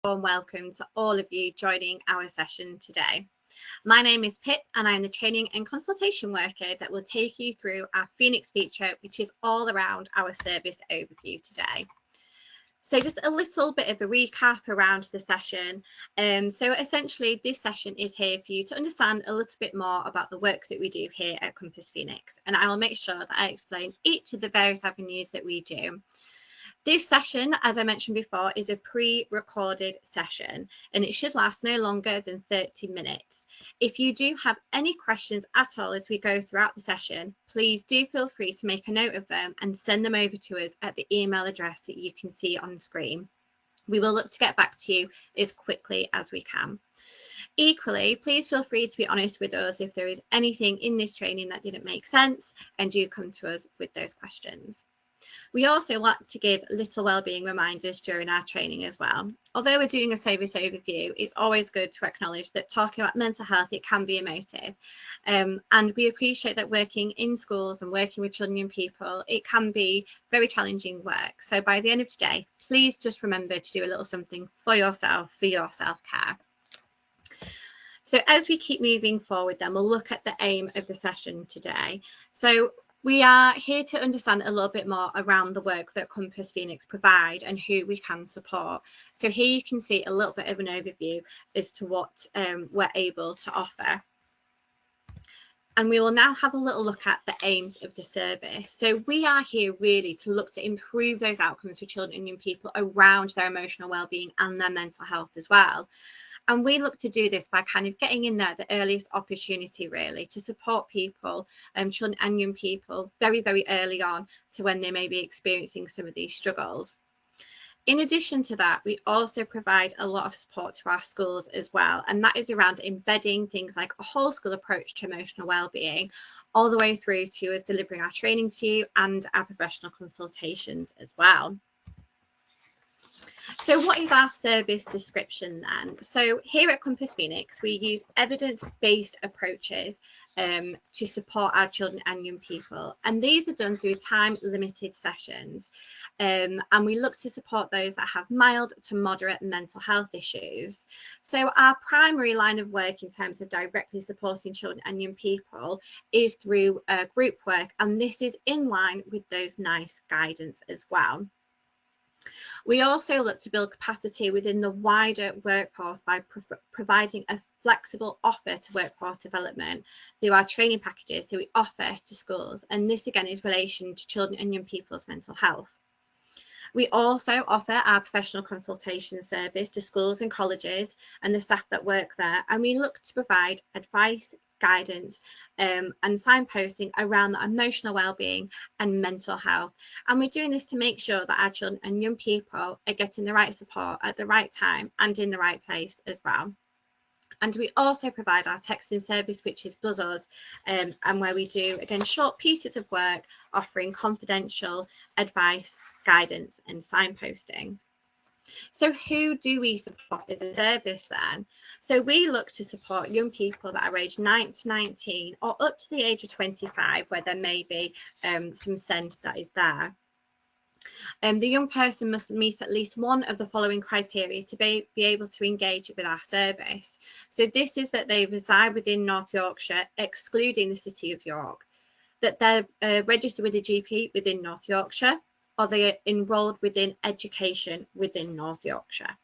warm welcome to all of you joining our session today. My name is Pip and I'm the training and consultation worker that will take you through our Phoenix feature, which is all around our service overview today. So just a little bit of a recap around the session. So essentially this session is here for you to understand a little bit more about the work that we do here at Compass Phoenix, and I will make sure that I explain each of the various avenues that we do. This session, as I mentioned before, is a pre-recorded session and it should last no longer than 30 minutes. If you do have any questions at all as we go throughout the session, please do feel free to make a note of them and send them over to us at the email address that you can see on the screen. We will look to get back to you as quickly as we can. Equally, please feel free to be honest with us if there is anything in this training that didn't make sense, and do come to us with those questions. We also want to give little wellbeing reminders during our training as well. Although we're doing a service overview, it's always good to acknowledge that talking about mental health, it can be emotive. And we appreciate that working in schools and working with children and young people, it can be very challenging work. So by the end of today, please just remember to do a little something for yourself, for your self-care. So as we keep moving forward, then we'll look at the aim of the session today. So we are here to understand a little bit more around the work that Compass Phoenix provide and who we can support. So here you can see a little bit of an overview as to what we're able to offer. And we will now have a little look at the aims of the service. So we are here really to look to improve those outcomes for children and young people around their emotional well-being and their mental health as well. And we look to do this by kind of getting in there at the earliest opportunity, really, to support people, children and young people, very, very early on to when they may be experiencing some of these struggles. In addition to that, we also provide a lot of support to our schools as well, and that is around embedding things like a whole school approach to emotional well-being, all the way through to us delivering our training to you and our professional consultations as well. So what is our service description then? So here at Compass Phoenix, we use evidence-based approaches to support our children and young people. And these are done through time-limited sessions. And we look to support those that have mild to moderate mental health issues. So our primary line of work in terms of directly supporting children and young people is through group work. And this is in line with those NICE guidance as well. We also look to build capacity within the wider workforce by providing a flexible offer to workforce development through our training packages that we offer to schools. And this again is relation to children and young people's mental health. We also offer our professional consultation service to schools and colleges and the staff that work there. And we look to provide advice, guidance and signposting around the emotional well-being and mental health. And we're doing this to make sure that our children and young people are getting the right support at the right time and in the right place as well. And we also provide our texting service, which is Buzzers, and where we do, again, short pieces of work offering confidential advice, guidance and signposting. So who do we support as a service then? So we look to support young people that are aged 9 to 19 or up to the age of 25, where there may be some SEND that is there. The young person must meet at least one of the following criteria to be able to engage with our service. So this is that they reside within North Yorkshire, excluding the City of York, that they're registered with a GP within North Yorkshire, or they are enrolled within education within North Yorkshire.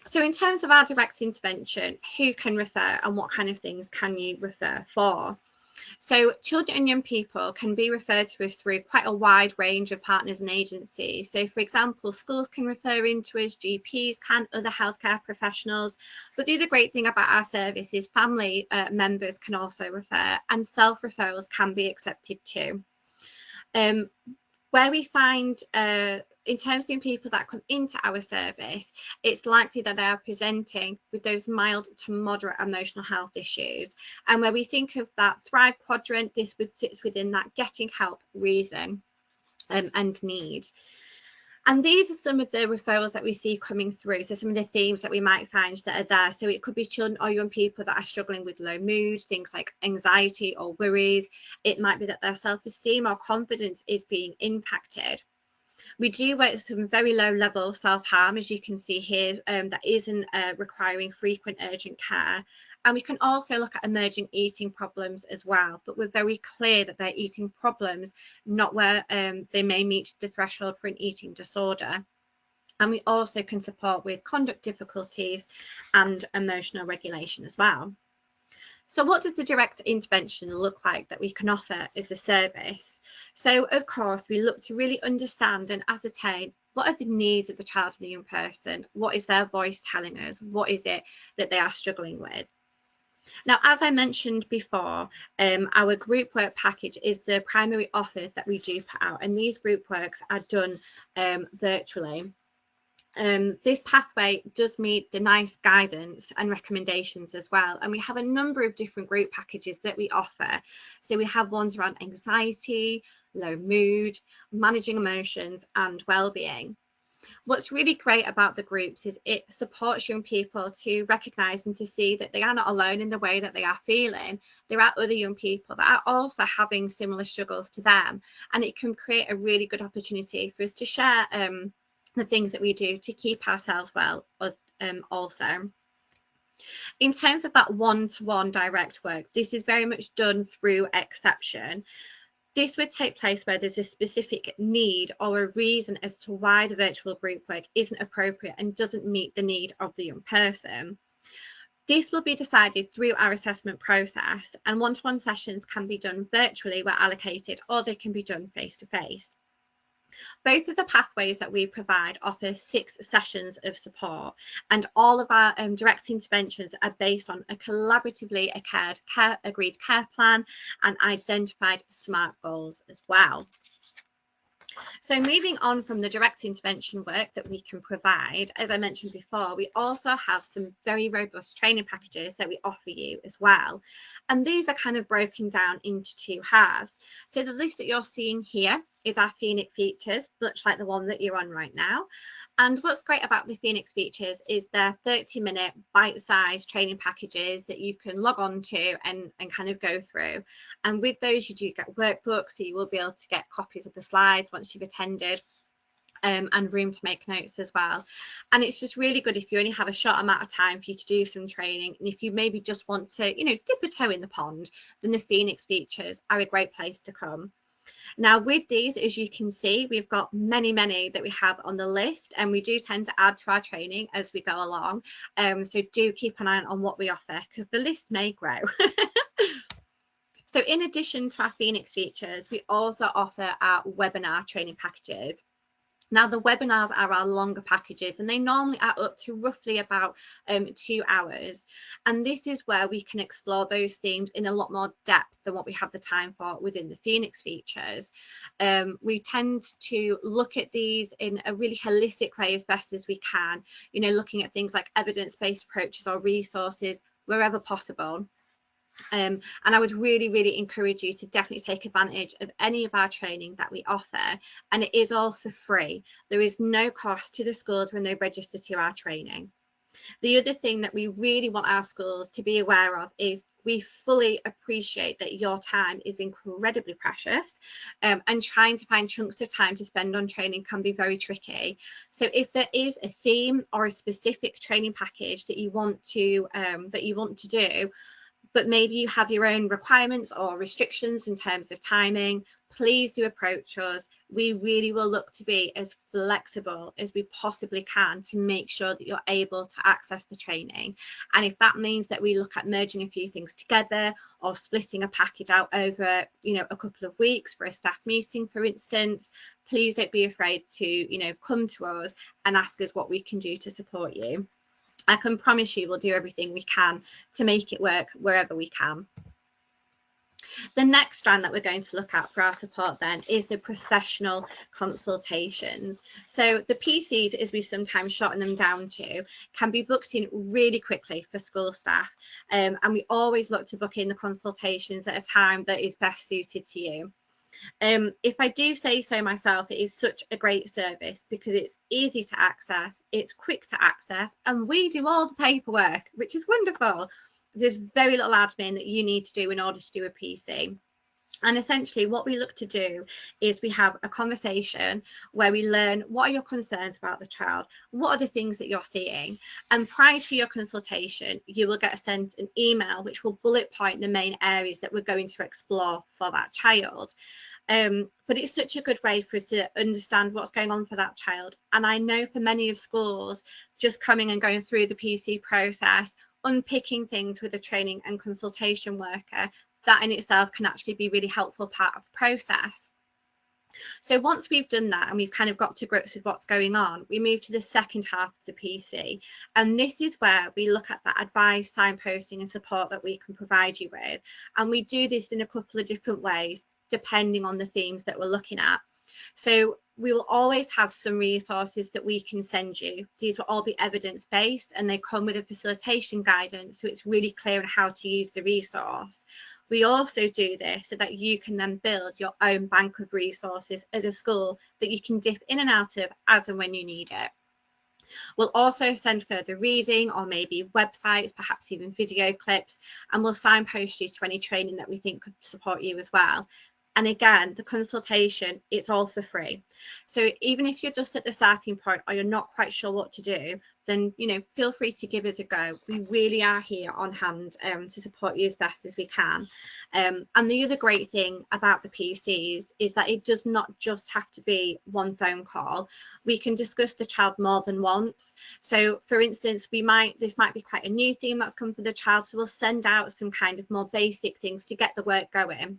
So in terms of our direct intervention, who can refer and what kind of things can you refer for? So children and young people can be referred to us through quite a wide range of partners and agencies. So for example, schools can refer into us, GPs can, other healthcare professionals. But the other great thing about our service is family members can also refer, and self-referrals can be accepted too. Where we find, in terms of young people that come into our service, it's likely that they are presenting with those mild to moderate emotional health issues. And where we think of that Thrive quadrant, this sits within that getting help, reason and need. And these are some of the referrals that we see coming through. So some of the themes that we might find that are there. So it could be children or young people that are struggling with low mood, things like anxiety or worries. It might be that their self-esteem or confidence is being impacted. We do work with some very low level self-harm, as you can see here, that isn't requiring frequent urgent care. And we can also look at emerging eating problems as well, but we're very clear that they're eating problems, not where they may meet the threshold for an eating disorder. And we also can support with conduct difficulties and emotional regulation as well. So what does the direct intervention look like that we can offer as a service? So of course, we look to really understand and ascertain what are the needs of the child and the young person? What is their voice telling us? What is it that they are struggling with? Now, as I mentioned before, our group work package is the primary offer that we do put out, and these group works are done virtually. This pathway does meet the NICE guidance and recommendations as well, and we have a number of different group packages that we offer. So we have ones around anxiety, low mood, managing emotions and well-being. What's really great about the groups is it supports young people to recognise and to see that they are not alone in the way that they are feeling. There are other young people that are also having similar struggles to them, and it can create a really good opportunity for us to share the things that we do to keep ourselves well also. In terms of that one-to-one direct work, this is very much done through exception. This would take place where there's a specific need or a reason as to why the virtual group work isn't appropriate and doesn't meet the need of the young person. This will be decided through our assessment process, and one-to-one sessions can be done virtually where allocated, or they can be done face-to-face. Both of the pathways that we provide offer 6 sessions of support, and all of our direct interventions are based on a collaboratively agreed care plan and identified SMART goals as well. So moving on from the direct intervention work that we can provide, as I mentioned before, we also have some very robust training packages that we offer you as well. And these are kind of broken down into 2 halves. So the list that you're seeing here is our Phoenix features, much like the one that you're on right now. And what's great about the Phoenix features is they're 30-minute bite-sized training packages that you can log on to and kind of go through. And with those, you do get workbooks, so you will be able to get copies of the slides once you've attended. And room to make notes as well. And it's just really good if you only have a short amount of time for you to do some training, and if you maybe just want to, dip a toe in the pond, then the Phoenix features are a great place to come. Now with these, as you can see, we've got many that we have on the list, and we do tend to add to our training as we go along, so do keep an eye on what we offer, because the list may grow. So in addition to our Phoenix features, we also offer our webinar training packages. Now, the webinars are our longer packages, and they normally are up to roughly about 2 hours. And this is where we can explore those themes in a lot more depth than what we have the time for within the Phoenix features. We tend to look at these in a really holistic way as best as we can, looking at things like evidence-based approaches or resources wherever possible. And I would really encourage you to definitely take advantage of any of our training that we offer, and it is all for free. There is no cost to the schools when they register to our training. The other thing that we really want our schools to be aware of is we fully appreciate that your time is incredibly precious, and trying to find chunks of time to spend on training can be very tricky. So if there is a theme or a specific training package that you want to do, but maybe you have your own requirements or restrictions in terms of timing, please do approach us. We really will look to be as flexible as we possibly can to make sure that you're able to access the training. And if that means that we look at merging a few things together or splitting a package out over, a couple of weeks for a staff meeting, for instance, please don't be afraid to, come to us and ask us what we can do to support you. I can promise you we'll do everything we can to make it work wherever we can. The next strand that we're going to look at for our support then is the professional consultations. So the PCs, as we sometimes shorten them down to, can be booked in really quickly for school staff, and we always look to book in the consultations at a time that is best suited to you. If I do say so myself, it is such a great service because it's easy to access, it's quick to access, and we do all the paperwork, which is wonderful. There's very little admin that you need to do in order to do a PC. And essentially what we look to do is we have a conversation where we learn, what are your concerns about the child? What are the things that you're seeing? And prior to your consultation, you will get sent an email which will bullet point the main areas that we're going to explore for that child. But it's such a good way for us to understand what's going on for that child. And I know for many of schools, just coming and going through the PC process, unpicking things with a training and consultation worker, that in itself can actually be a really helpful part of the process. So once we've done that and we've kind of got to grips with what's going on, we move to the second half of the PC. And this is where we look at that advice, signposting and support that we can provide you with. And we do this in a couple of different ways, depending on the themes that we're looking at. So we will always have some resources that we can send you. These will all be evidence-based and they come with a facilitation guidance, so it's really clear on how to use the resource. We also do this so that you can then build your own bank of resources as a school that you can dip in and out of as and when you need it. We'll also send further reading or maybe websites, perhaps even video clips, and we'll signpost you to any training that we think could support you as well. And again, the consultation, it's all for free. So even if you're just at the starting point or you're not quite sure what to do, then, you know, feel free to give us a go. We really are here on hand to support you as best as we can. And the other great thing about the PCs is that it does not just have to be one phone call. We can discuss the child more than once. So for instance, this might be quite a new theme that's come for the child. So we'll send out some kind of more basic things to get the work going.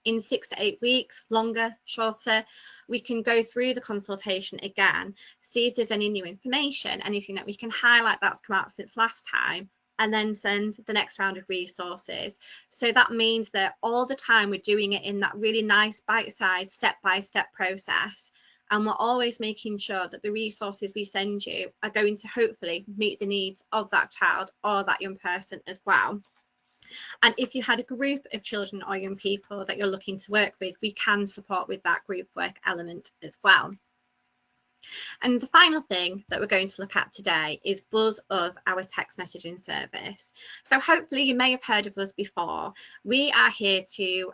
In 6 to 8 weeks, longer, shorter, we can go through the consultation again, see if there's any new information, anything that we can highlight that's come out since last time, and then send the next round of resources. So that means that all the time we're doing it in that really nice bite-sized step-by-step process. And we're always making sure that the resources we send you are going to hopefully meet the needs of that child or that young person as well. And if you had a group of children or young people that you're looking to work with, we can support with that group work element as well. And the final thing that we're going to look at today is Buzz Us, our text messaging service. So hopefully you may have heard of us before. We are here to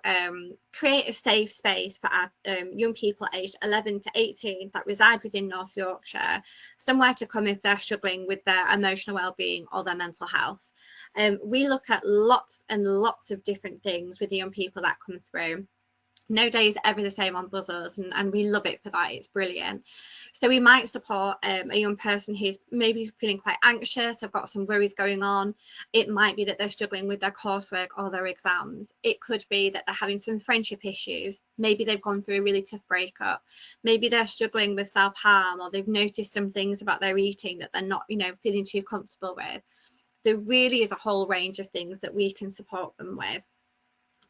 create a safe space for our young people aged 11 to 18 that reside within North Yorkshire, somewhere to come if they're struggling with their emotional well-being or their mental health. We look at lots and lots of different things with the young people that come through. No day is ever the same on Buzz Us, and we love it for that. It's brilliant. So we might support a young person who's maybe feeling quite anxious, have got some worries going on. It might be that they're struggling with their coursework or their exams. It could be that they're having some friendship issues. Maybe they've gone through a really tough breakup. Maybe they're struggling with self-harm, or they've noticed some things about their eating that they're not, you know, feeling too comfortable with. There really is a whole range of things that we can support them with.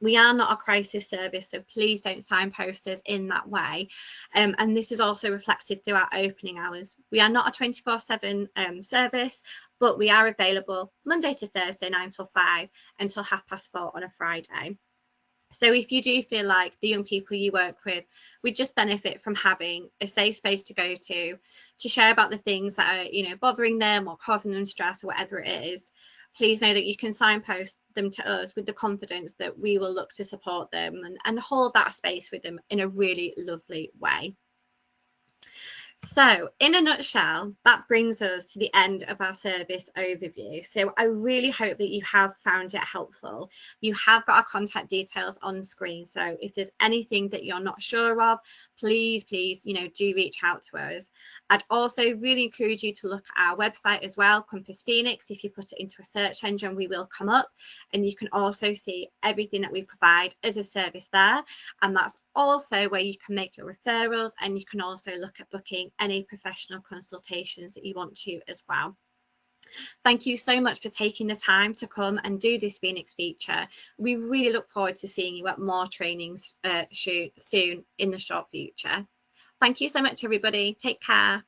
We are not a crisis service, so please don't signpost us in that way. And this is also reflected through our opening hours. We are not a 24/7 service, but we are available Monday to Thursday, 9 till 5, until 4:30 on a Friday. So if you do feel like the young people you work with would just benefit from having a safe space to go to share about the things that are, you know, bothering them or causing them stress or whatever it is, please know that you can signpost them to us with the confidence that we will look to support them and hold that space with them in a really lovely way. So in a nutshell, that brings us to the end of our service overview. So I really hope that you have found it helpful. You have got our contact details on screen. So if there's anything that you're not sure of, please, you know, do reach out to us. I'd also really encourage you to look at our website as well, Compass Phoenix. If you put it into a search engine, we will come up, and you can also see everything that we provide as a service there. And that's also where you can make your referrals, and you can also look at booking any professional consultations that you want to as well. Thank you so much for taking the time to come and do this Phoenix feature. We really look forward to seeing you at more trainings soon in the short future. Thank you so much, everybody. Take care.